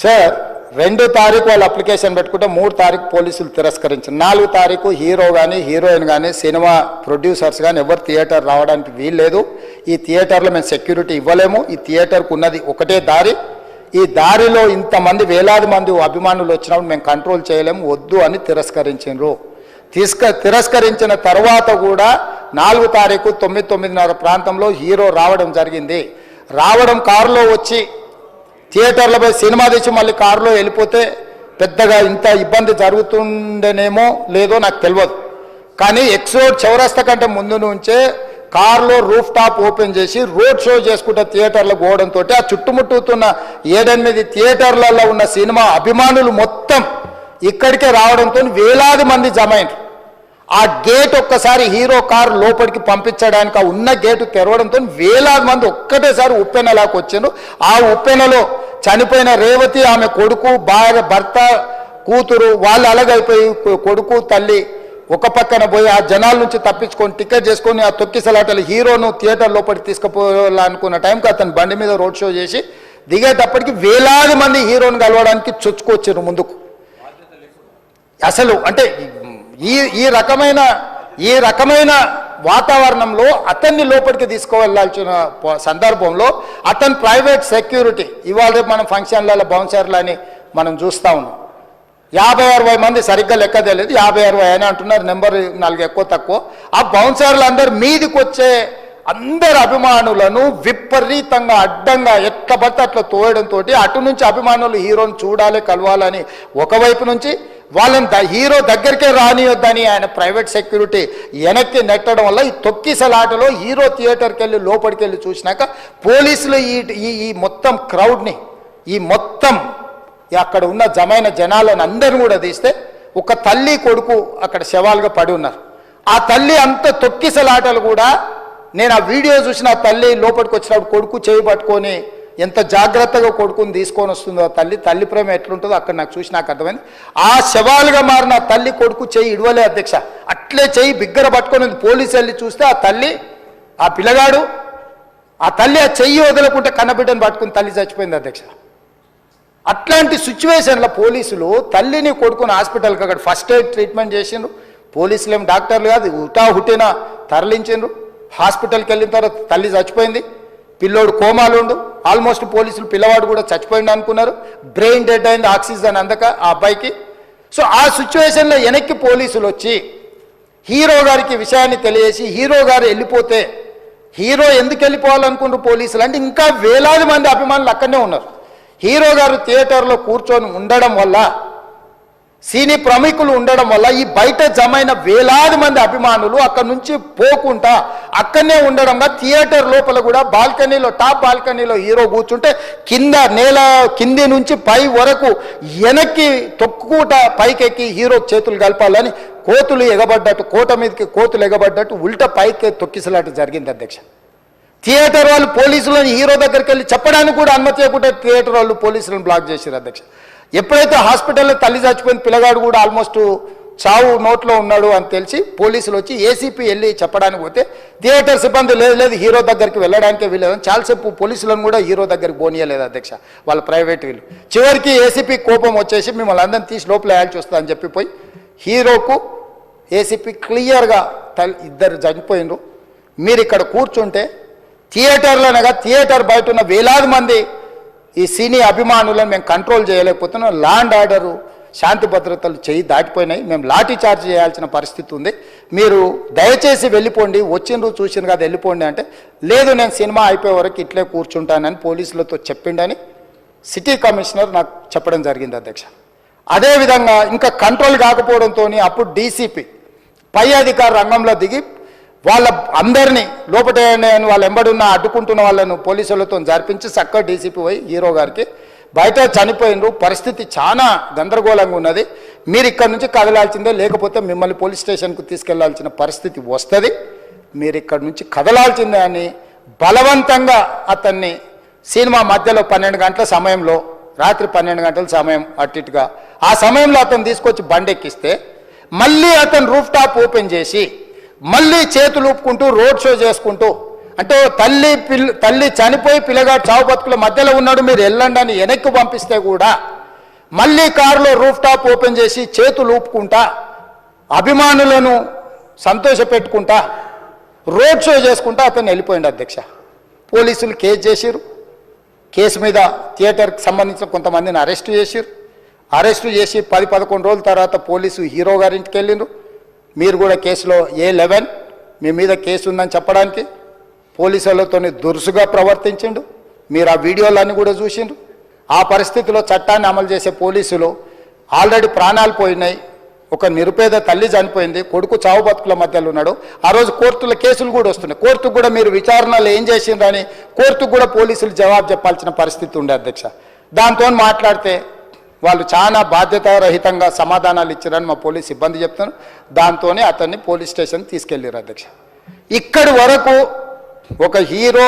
Sir 2 తారీఖు వాళ్ళు application పెట్టుకుంటే 3 తారీఖు పోలీసులు తిరస్కరించారు. 4 తారీఖు హీరో కానీ హీరోయిన్ కానీ సినిమా ప్రొడ్యూసర్స్ కానీ ఎవరు థియేటర్ రావడానికి వీల్లేదు. ఈ థియేటర్లో మేము సెక్యూరిటీ ఇవ్వలేము. ఈ థియేటర్కు ఉన్నది ఒకటే దారి. ఈ దారిలో ఇంతమంది వేలాది మంది అభిమానులు వచ్చినప్పుడు మేము కంట్రోల్ చేయలేము, వద్దు అని తిరస్కరించారు. తిరస్కరించిన తర్వాత కూడా 4 తారీఖు 9:30 ప్రాంతంలో హీరో రావడం జరిగింది. రావడం కారులో వచ్చి థియేటర్లో పోయి సినిమా తెచ్చి మళ్ళీ కారులో వెళ్ళిపోతే పెద్దగా ఇంత ఇబ్బంది జరుగుతుండేనేమో లేదో నాకు తెలియదు. కానీ ఎక్స్రోడ్ చౌరస్తా కంటే ముందు నుంచే కారులో రూఫ్ టాప్ ఓపెన్ చేసి రోడ్ షో చేసుకుంటే థియేటర్లో పోవడంతో ఆ చుట్టుముట్టుతున్న 7-8 థియేటర్లలో ఉన్న సినిమా అభిమానులు మొత్తం ఇక్కడికే రావడంతో వేలాది మంది జమ అయినారు. ఆ గేట్ ఒక్కసారి హీరో కారు లోపలికి పంపించడానికి ఆ ఉన్న గేటు తెరవడంతో వేలాది మంది ఒక్కటేసారి ఉప్పెనలాకి వచ్చారు. ఆ ఉప్పెనలో చనిపోయిన రేవతి, ఆమె కొడుకు, భర్త, కూతురు వాళ్ళు అలాగైపోయి కొడుకు తల్లి ఒక పక్కన పోయి ఆ జనాల నుంచి తప్పించుకొని టికెట్ చేసుకొని ఆ తొక్కిసలాటలు హీరోను థియేటర్ లోపలికి తీసుకుపోవాలనుకున్న టైంకి అతను బండి మీద రోడ్ షో చేసి దిగేటప్పటికి వేలాది మంది హీరోను కలవడానికి చొచ్చుకొచ్చారు ముందుకు. అసలు అంటే ఈ రకమైన వాతావరణంలో అతన్ని లోపలికి తీసుకువెళ్ళాల్సిన సందర్భంలో అతను ప్రైవేట్ సెక్యూరిటీ ఇవాళ మనం ఫంక్షన్లలో బౌన్సర్లు అని మనం చూస్తూ ఉన్నాం. 50-60 మంది సరిగ్గా లెక్క తెలియదు, 50-60 అని అంటున్నారు, నెంబర్ 4 ఎక్కువ తక్కువ. ఆ బౌన్సర్లు అందరు మీదికి వచ్చే అందరు అభిమానులను విపరీతంగా అడ్డంగా ఎట్లా పడితే అట్లా తోయడంతో అటు నుంచి అభిమానులు హీరోని చూడాలి, కలవాలని ఒకవైపు నుంచి వాళ్ళని హీరో దగ్గరికే రానియొద్దని ఆయన ప్రైవేట్ సెక్యూరిటీ వెనక్కి నెట్టడం వల్ల ఈ తొక్కిసలాటలో హీరో థియేటర్కి వెళ్ళి లోపలికి వెళ్ళి చూసినాక పోలీసులు ఈ మొత్తం క్రౌడ్ని ఈ మొత్తం అక్కడ ఉన్న జమైన జనాలను అందరిని కూడా తీస్తే ఒక తల్లి కొడుకు అక్కడ శవాలుగా పడి ఉన్నారు. ఆ తల్లి అంత తొక్కిసలాటలు కూడా నేను ఆ వీడియో చూసిన ఆ తల్లి లోపలికి వచ్చినప్పుడు కొడుకు చేయి పట్టుకొని ఎంత జాగ్రత్తగా కొడుకుని తీసుకొని వస్తుందో ఆ తల్లి ప్రేమ ఎట్లుంటుందో అక్కడ నాకు చూసి నాకు అర్థమైంది. ఆ శవాలుగా మారిన తల్లి కొడుకు చెయ్యి ఇడవలే అధ్యక్ష, అట్లే చెయ్యి బిగ్గర పట్టుకొని పోలీసు వెళ్ళి చూస్తే ఆ తల్లి ఆ పిల్లగాడు ఆ తల్లి ఆ చెయ్యి వదలకుంటే కన్నబిడ్డను పట్టుకుని తల్లి చచ్చిపోయింది అధ్యక్ష. అట్లాంటి సిచ్యువేషన్లో పోలీసులు తల్లిని కొడుకుని హాస్పిటల్కి అక్కడ ఫస్ట్ ఎయిడ్ ట్రీట్మెంట్ చేసిండ్రు. పోలీసులు ఏం డాక్టర్లు కాదు, హుటాహుటిన తరలించిండ్రు. హాస్పిటల్కి వెళ్ళిన తర్వాత తల్లి చచ్చిపోయింది, పిల్లోడు కోమాలుండు. ఆల్మోస్ట్ పోలీసులు పిల్లవాడు కూడా చచ్చిపోయింది అనుకున్నారు. బ్రెయిన్ డెడ్ అయింది, ఆక్సిజన్ అందక ఆ అబ్బాయికి. సో ఆ సిచ్యువేషన్లో వెనక్కి పోలీసులు వచ్చి హీరో గారికి విషయాన్ని తెలియజేసి హీరో గారు వెళ్ళిపోతే హీరో ఎందుకు వెళ్ళిపోవాలనుకుంటారు పోలీసులు అంటే ఇంకా వేలాది మంది అభిమానులు అక్కడనే ఉన్నారు. హీరో గారు థియేటర్లో కూర్చొని ఉండడం వల్ల సినీ ప్రముఖులు ఉండడం వల్ల ఈ బయట జమైన వేలాది మంది అభిమానులు అక్కడి నుంచి పోకుండా అక్కడనే ఉండడంగా థియేటర్ లోపల కూడా బాల్కనీలో టాప్ బాల్కనీలో హీరో కూర్చుంటే కింది నుంచి పై వరకు వెనక్కి తొక్కుట పైకెక్కి హీరో చేతులు కలపాలని కోతులు ఎగబడ్డట్టు కోట మీదకి కోతులు ఎగబడ్డట్టు ఉల్టా పైకి తొక్కిసలాట జరిగింది అధ్యక్ష. థియేటర్ వాళ్ళు పోలీసులను హీరో దగ్గరికి వెళ్ళి చెప్పడానికి కూడా అనుమతి ఇవ్వకుండా థియేటర్ వాళ్ళు పోలీసులను బ్లాక్ చేశారు అధ్యక్ష. ఎప్పుడైతే హాస్పిటల్లో తల్లి చచ్చిపోయిన పిల్లగాడు కూడా ఆల్మోస్ట్ చావు నోట్లో ఉన్నాడు అని తెలిసి పోలీసులు వచ్చి ఏసీపీ వెళ్ళి చెప్పడానికి పోతే థియేటర్ సిబ్బంది లేదు హీరో దగ్గరికి వెళ్ళడానికే వీళ్ళదని చాలాసేపు పోలీసులను కూడా హీరో దగ్గరికి పోనీయలేదు అధ్యక్ష వాళ్ళ ప్రైవేట్ వీళ్ళు. చివరికి ఏసీపీ కోపం వచ్చేసి మిమ్మల్ని అందరిని తీసి లోపల వేయాల్సి వస్తుందని అని చెప్పిపోయి హీరోకు ఏసీపీ క్లియర్గా ఇద్దరు చనిపోయినరు, మీరు ఇక్కడ కూర్చుంటే థియేటర్లోనగా థియేటర్ బయట ఉన్న వేలాది మంది ఈ సినీ అభిమానులను మేము కంట్రోల్ చేయలేకపోతున్నాం, లా అండ్ ఆర్డరు శాంతి భద్రతలు చేయి దాటిపోయినాయి, మేము లాఠీ చార్జ్ చేయాల్సిన పరిస్థితి ఉంది, మీరు దయచేసి వెళ్ళిపోండి, వచ్చిండ్రు చూసిండ్రు కదా వెళ్ళిపోండి అంటే లేదు నేను సినిమా అయిపోయే వరకు ఇట్లే కూర్చుంటానని పోలీసులతో చెప్పిండని సిటీ కమిషనర్ నాకు చెప్పడం జరిగింది అధ్యక్ష. అదేవిధంగా ఇంకా కంట్రోల్ కాకపోవడంతో అప్పుడు డీసీపీ పై అధికార రంగంలో దిగి వాళ్ళ అందరినీ లోపల వాళ్ళు ఎంబడున్న అడ్డుకుంటున్న వాళ్ళను పోలీసులతో జరిపించి చక్కగా డీసీపీ పోయి హీరో గారికి బయట చనిపోయినరు, పరిస్థితి చాలా గందరగోళంగా ఉన్నది, మీరు ఇక్కడ నుంచి కదలాల్సిందే లేకపోతే మిమ్మల్ని పోలీస్ స్టేషన్కు తీసుకెళ్లాల్సిన పరిస్థితి వస్తుంది, మీరు ఇక్కడ నుంచి కదలాల్సిందే అని బలవంతంగా అతన్ని సినిమా మధ్యలో 12 గంటల సమయంలో రాత్రి 12 గంటల సమయం అట్టిట్టుగా ఆ సమయంలో అతను తీసుకొచ్చి బండెక్కిస్తే మళ్ళీ అతను రూఫ్ టాప్ ఓపెన్ చేసి మళ్ళీ చేతులు ఊపుకుంటూ రోడ్ షో చేసుకుంటూ అంటే తల్లి చనిపోయి పిల్లగాడు చావు బతుకుల మధ్యలో ఉన్నాడు, మీరు వెళ్ళండి అని వెనక్కి పంపిస్తే కూడా మళ్ళీ కారులో రూఫ్ టాప్ ఓపెన్ చేసి చేతులు ఊపుకుంటా అభిమానులను సంతోషపెట్టుకుంటా రోడ్ షో చేసుకుంటా అతను వెళ్ళిపోయింది అధ్యక్ష. పోలీసులు కేసు చేసిరు. కేసు మీద థియేటర్కి సంబంధించిన కొంతమందిని అరెస్టు చేసిరు. అరెస్టు చేసి 10-11 రోజుల తర్వాత పోలీసు హీరో గారింటికి వెళ్ళిండ్రు. మీరు కూడా కేసులో A11 మీ మీద కేసు ఉందని చెప్పడానికి పోలీసులతో దురుసుగా ప్రవర్తించిండు. మీరు ఆ వీడియోలన్నీ కూడా చూసిండ్రు. ఆ పరిస్థితిలో చట్టాన్ని అమలు చేసే పోలీసులు ఆల్రెడీ ప్రాణాలు పోయినాయి, ఒక నిరుపేద తల్లి చనిపోయింది, కొడుకు చావు బతుకుల మధ్యలో ఉన్నాడు. ఆ రోజు కోర్టుల కేసులు కూడా వస్తున్నాయి. కోర్టుకు కూడా మీరు విచారణలు ఏం చేసిండ్రని కోర్టుకు కూడా పోలీసులు జవాబు చెప్పాల్సిన పరిస్థితి ఉండే అధ్యక్ష. దాంతో మాట్లాడితే వాళ్ళు చాలా బాధ్యతారహితంగా సమాధానాలు ఇచ్చారని మా పోలీస్ సిబ్బంది చెప్తున్నారు. దాంతోనే అతన్ని పోలీస్ స్టేషన్ తీసుకెళ్ళారు అధ్యక్ష. ఇక్కడి వరకు ఒక హీరో,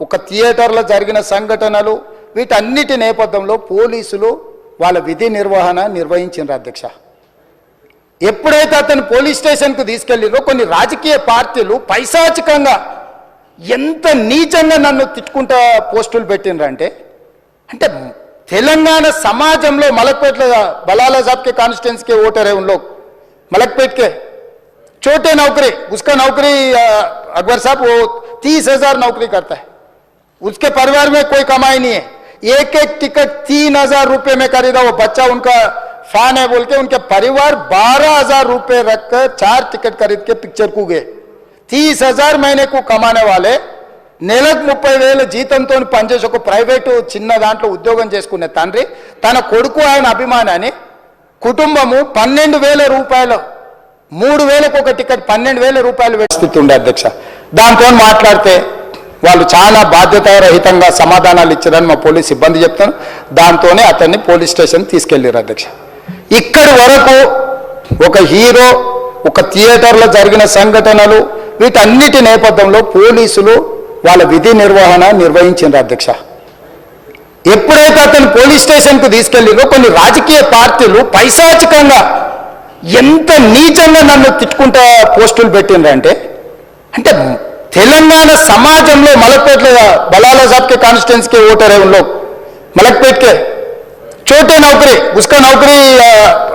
ఒక థియేటర్లో జరిగిన సంఘటనలు, వీటన్నిటి నేపథ్యంలో పోలీసులు వాళ్ళ విధి నిర్వహణ నిర్వహించారు అధ్యక్ష. ఎప్పుడైతే అతను పోలీస్ స్టేషన్కు తీసుకెళ్ళిరో కొన్ని రాజకీయ పార్టీలు పైశాచికంగా ఎంత నీచంగా నన్ను తిట్టుకుంటా పోస్టులు పెట్టినరంటే, అంటే तेलंगाना समाजम में मलकपेट बलाला साहब के कॉन्स्टिट्यूंसी के वोटर है उन लोग मलकपेट के छोटे नौकरी उसका नौकरी अकबर साहब वो 30,000 नौकरी करता है उसके परिवार में कोई कमाई नहीं है एक एक टिकट 3,000 रुपए में खरीदा वो बच्चा उनका फैन है बोल के उनके परिवार 12,000 रुपए रखकर 4 टिकट खरीद के पिक्चर को गए 30,000 महीने को कमाने वाले నెలకు 30,000 జీతంతో పనిచేసి ఒక ప్రైవేట్ చిన్న దాంట్లో ఉద్యోగం చేసుకునే తండ్రి తన కొడుకు ఆయన అభిమానాన్ని కుటుంబము 12,000 రూపాయలు 3,000కు ఒక టికెట్ 12,000 రూపాయలు పరిస్థితి ఉండే అధ్యక్ష. దాంతో మాట్లాడితే వాళ్ళు చాలా బాధ్యతారహితంగా సమాధానాలు ఇచ్చారని మా పోలీస్ సిబ్బంది చెప్తాను. దాంతోనే అతన్ని పోలీస్ స్టేషన్ తీసుకెళ్లారు అధ్యక్ష. ఇక్కడి వరకు ఒక హీరో, ఒక థియేటర్లో జరిగిన సంఘటనలు, వీటన్నిటి నేపథ్యంలో పోలీసులు వాళ్ళ విధి నిర్వహణ నిర్వహించారు అధ్యక్ష. ఎప్పుడైతే అతను పోలీస్ స్టేషన్కు తీసుకెళ్ళిరో కొన్ని రాజకీయ పార్టీలు పైశాచికంగా ఎంత నీచంగా నన్ను తిట్టుకుంటా పోస్టులు పెట్టినరంటే, అంటే తెలంగాణ సమాజంలో మలక్పేట్ बलाला साहब के कॉन्स्टिट्यूंसी के वोटर है उन लोग मलकपेट के छोटे नौकरी उसका नौकरी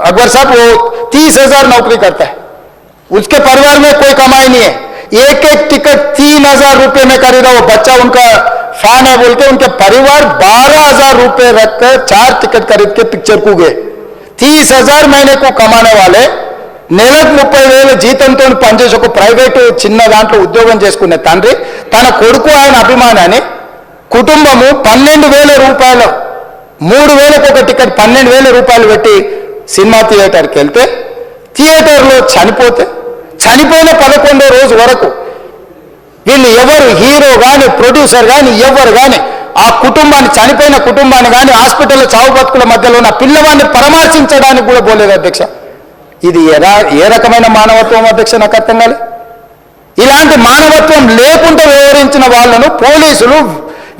अकबर साहब वो 30,000 नौकरी करता है उसके परिवार में कोई कमाई नहीं है एक एक टिकट 3,000 रुपए में खरीदा वो बच्चा उनका फैन है बोल के उनके परिवार 12,000 रुपए रखकर 4 टिकट खरीद के पिक्चर को गए 30,000 महीने को कमाने वाले నెలకు 30,000 జీతంతో పనిచేసి ఒక ప్రైవేట్ చిన్న దాంట్లో ఉద్యోగం చేసుకునే తండ్రి తన కొడుకు ఆయన అభిమానాన్ని కుటుంబము 12,000 రూపాయలు 3,000కు ఒక టికెట్ 12,000 రూపాయలు పెట్టి సినిమా థియేటర్కి వెళ్తే థియేటర్లో చనిపోయిన 11వ రోజు వరకు వీళ్ళు ఎవరు హీరో కానీ ప్రొడ్యూసర్ కానీ ఎవరు కానీ ఆ కుటుంబాన్ని చనిపోయిన కుటుంబాన్ని కానీ హాస్పిటల్లో చావు బతుకుల మధ్యలో ఉన్న పిల్లవాడిని పరామర్శించడానికి కూడా పోలేదు అధ్యక్ష. ఇది ఏ రకమైన మానవత్వం అధ్యక్ష నాకు అర్థం కాలే. ఇలాంటి మానవత్వం లేకుండా వ్యవహరించిన వాళ్ళను పోలీసులు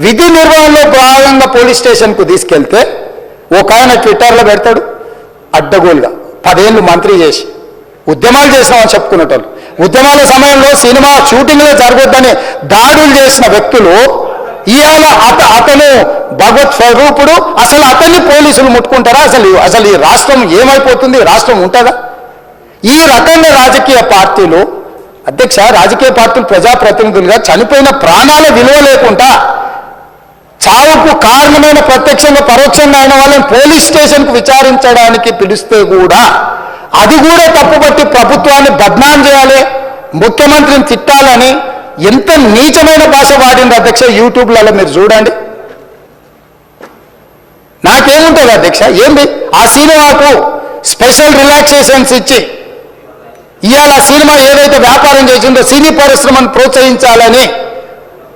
విధి నిర్వహణలో భాగంగా పోలీస్ స్టేషన్కు తీసుకెళ్తే ఒక ఆయన ట్విట్టర్లో పెడతాడు అడ్డగోలుగా 10 ఏళ్ళు మంత్రి చేసి ఉద్యమాలు చేసినామని చెప్పుకునేటోళ్ళు ఉద్యమాల సమయంలో సినిమా షూటింగ్లో జరగొద్దని దాడులు చేసిన వ్యక్తులు ఇవాళ అతను భగవత్ స్వరూపుడు అసలు అతన్ని పోలీసులు ముట్టుకుంటారా? అసలు ఈ రాష్ట్రం ఏమైపోతుంది? రాష్ట్రం ఉంటుందా? ఈ రకంగా రాజకీయ పార్టీలు అధ్యక్ష రాజకీయ పార్టీలు ప్రజాప్రతినిధులుగా చనిపోయిన ప్రాణాల విలువ లేకుండా చావుకు కారణమైన ప్రత్యక్షంగా పరోక్షంగా అయిన వాళ్ళని పోలీస్ స్టేషన్కు విచారించడానికి పిలిస్తే కూడా అది కూడా తప్పుపట్టి ప్రభుత్వాన్ని బద్నాం చేయాలి, ముఖ్యమంత్రిని తిట్టాలని ఎంత నీచమైన భాష వాడింది అధ్యక్ష. యూట్యూబ్లలో మీరు చూడండి. నాకేముంటుంది అధ్యక్ష, ఏంది ఆ సినిమాకు స్పెషల్ రిలాక్సేషన్స్ ఇచ్చి ఇవాళ ఆ సినిమా ఏదైతే వ్యాపారం చేసిందో సినీ పరిశ్రమను ప్రోత్సహించాలని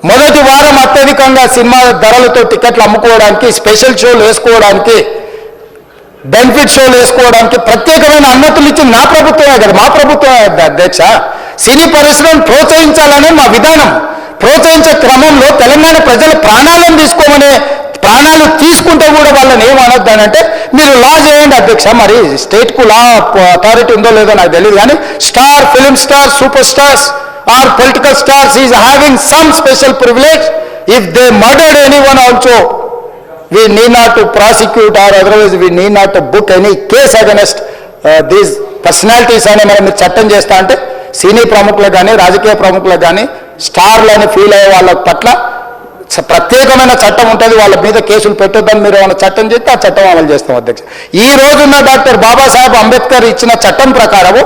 మొదటి వారం అత్యధికంగా సినిమా ధరలతో టికెట్లు అమ్ముకోవడానికి, స్పెషల్ షోలు వేసుకోవడానికి, బెనిఫిట్ షోలు వేసుకోవడానికి ప్రత్యేకమైన అనుమతులు ఇచ్చి నా ప్రభుత్వమే కదా, మా ప్రభుత్వమే అధ్యక్ష. సినీ పరిశ్రమను ప్రోత్సహించాలనే మా విధానం. ప్రోత్సహించే క్రమంలో తెలంగాణ ప్రజల ప్రాణాలు తీసుకుంటే కూడా వాళ్ళని ఏమనొద్దానంటే మీరు లా చేయండి అధ్యక్ష. మరి స్టేట్కు లా అథారిటీ ఉందో లేదో నాకు తెలియదు కానీ star, film star, super stars or political stars is having some special privilege. If they murdered anyone also, we need not to prosecute or otherwise we need not to book any case against these personalities అని మనం చట్టం చేస్తా అంటే senior ప్రముఖులకు కానీ రాజకీయ ప్రముఖులకు కానీ స్టార్లని ఫీల్ అయ్యే వాళ్ళ పట్ల ప్రత్యేకమైన చట్టం ఉంటుంది, వాళ్ళ మీద కేసులు పెట్టొద్దని మీరు ఏమైనా చట్టం చేస్తే ఆ చట్టం అమలు చేస్తాం అధ్యక్ష. ఈ రోజున్న డాక్టర్ బాబాసాహెబ్ అంబేద్కర్ ఇచ్చిన చట్టం ప్రకారము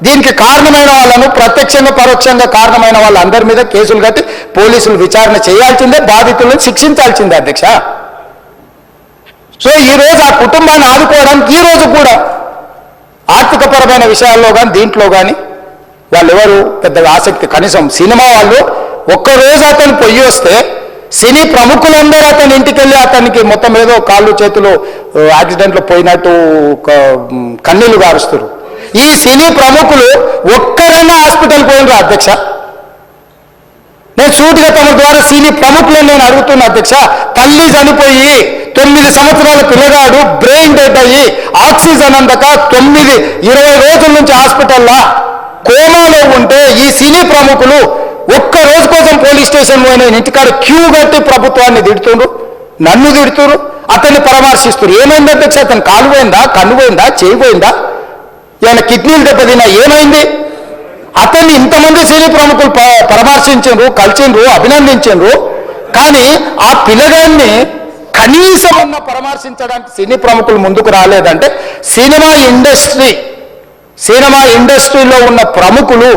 దీనికి కారణమైన వాళ్ళను ప్రత్యక్షంగా పరోక్షంగా కారణమైన వాళ్ళందరి మీద కేసులు కట్టి పోలీసులు విచారణ చేయాల్సిందే, బాధితులను శిక్షించాల్సిందే అధ్యక్ష. సో ఈ రోజు ఆ కుటుంబాన్ని ఆదుకోవడానికి ఈ రోజు కూడా ఆర్థికపరమైన విషయాల్లో కానీ దీంట్లో కానీ వాళ్ళు ఎవరు పెద్దగా ఆసక్తి, కనీసం సినిమా వాళ్ళు ఒక్కరోజు అతను పొయ్యి వస్తే సినీ ప్రముఖులందరూ అతని ఇంటికి వెళ్ళి అతనికి మొత్తం ఏదో కాళ్ళు చేతులు యాక్సిడెంట్లో పోయినట్టు కన్నీళ్లు గారుస్తారు. ఈ సినీ ప్రముఖులు ఒక్కరైనా హాస్పిటల్ పోయినరా అధ్యక్ష? నేను సూటిగా తమ ద్వారా సినీ ప్రముఖులను నేను అడుగుతున్నా అధ్యక్ష. తల్లి చనిపోయి 9 సంవత్సరాల పిల్లగాడు బ్రెయిన్ డెడ్ అయ్యి ఆక్సిజన్ అందక 20 రోజుల నుంచి హాస్పిటల్లో కోమాలో ఉంటే ఈ సినీ ప్రముఖులు ఒక్క రోజు కోసం పోలీస్ స్టేషన్ పోయిన ఇంటికాడ క్యూ కట్టి ప్రభుత్వాన్ని తిడుతుండ్రు, నన్ను తిడుతురు, అతన్ని పరామర్శిస్తున్నారు. ఏమైంది అధ్యక్ష? అతను కాలు పోయిందా, కన్ను పోయిందా, చేయి పోయిందా, ఏమైనా కిడ్నీలు దెబ్బతిన్నా, ఏమైంది? అతన్ని ఇంతమంది సినీ ప్రముఖులు పరామర్శించరు, కలిసిండ్రు, అభినందించరు. కానీ ఆ పిల్లగాన్ని కనీసం పరామర్శించడానికి సినీ ప్రముఖులు ముందుకు రాలేదంటే సినిమా ఇండస్ట్రీలో ఉన్న ప్రముఖులు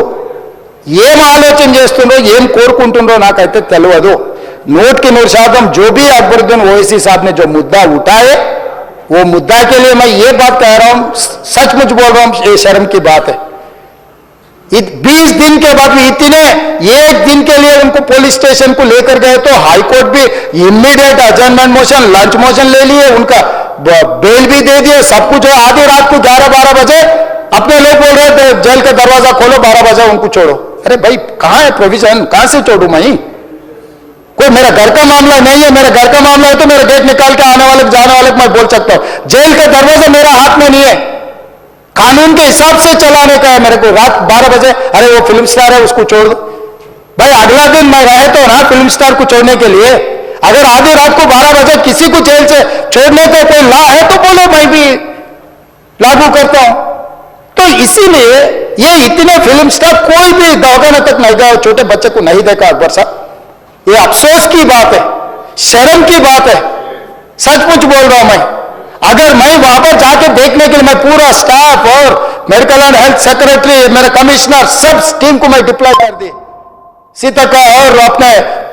ఏం ఆలోచన చేస్తుండ్రో ఏం కోరుకుంటుండ్రో నాకైతే తెలియదు. 100% जो भी अकबरुद्दीन ओवैसी साहब ने जो मुद्दा उठाए वो मुद्दा के लिए मैं ये बात कह रहा हूं, सचमुच बोल रहा हूं, ये शर्म की बात है. 20 दिन के बाद भी इतने 1 दिन के लिए उनको पुलिस स्टेशन को लेकर गए तो हाईकोर्ट भी इमीडिएट अजर्नमेंट मोशन, लंच मोशन ले लिए, उनका बेल भी दे दिए, सब कुछ. आधी रात को 11-12 बजे अपने लोग बोल रहे थे जेल का दरवाजा खोलो, 12 बजे उनको छोड़ो. अरे भाई कहाँ है प्रोविजन, कहाँ से छोड़ू मैं? कोई मेरा घर का मामला नहीं है, मेरा घर का मामला है तो मेरा गेट निकाल के आने वाले जाने वाले मैं बोल सकता हूं. जेल का दरवाजा मेरा हाथ में नहीं है, कानून के हिसाब से चलाने का है मेरे को. रात 12 बजे अरे वो फिल्म स्टार है उसको छोड़ दो. भाई अगला दिन मैं रहे तो ना फिल्म स्टार को छोड़ने के लिए. अगर आधी रात को 12 बजे किसी को जेल से छोड़ने का कोई लॉ है तो बोलो, मैं भी लागू करता हूं. तो इसीलिए ये इतने फिल्म स्टार कोई भी दवाखाना तक नहीं गया, छोटे बच्चे को नहीं देखा अकबर साहब. ये अफसोस की बात है, शर्म की बात है, सचमुच बोल रहा हूं मैं. अगर मैं वहां पर जाके देखने के लिए मैं पूरा स्टाफ और मेडिकल एंड हेल्थ सेक्रेटरी, मेरा कमिश्नर, सब टीम को मैं डिप्लॉय कर दी, सीता और अपने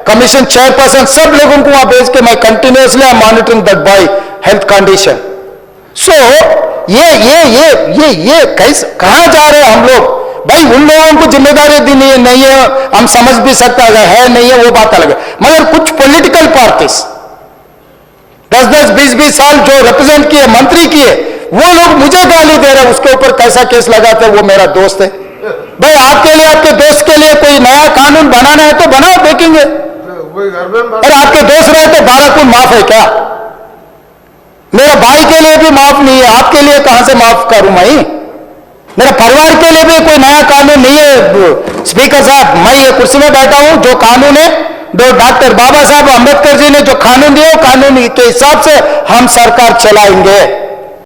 कमीशन चेयरपर्सन सब लोगों को वहां भेज के मैं continuously I monitoring that boy health condition. So ये कैसे कहां जा रहे हैं हम लोग? भाई उन लोगों को जिम्मेदारी दी नहीं है, हम समझ भी सकते है नहीं है वो बात अलग है, मगर कुछ पॉलिटिकल पार्टीज 10-10, 20-20 साल जो रिप्रेजेंट किए, मंत्री किए, वो लोग मुझे गाली दे रहे हैं. उसके ऊपर कैसा केस लगाते हैं? वो मेरा दोस्त है. भाई आपके लिए, आपके दोस्त के लिए कोई नया कानून बनाना है तो बनाओ, देखेंगे. अरे आपके दोस्त रहे तो 12 खून माफ है क्या? मेरा भाई के लिए भी माफ नहीं है, आपके लिए कहां से माफ करूं मैं? मेरे परिवार के लिए भी कोई नया कानून नहीं है. स्पीकर साहब, मैं ये कुर्सी में बैठा हूं, जो कानून है जो डॉक्टर बाबा साहब अंबेडकर जी ने जो कानून दिया, कानून के हिसाब से हम सरकार चलाएंगे.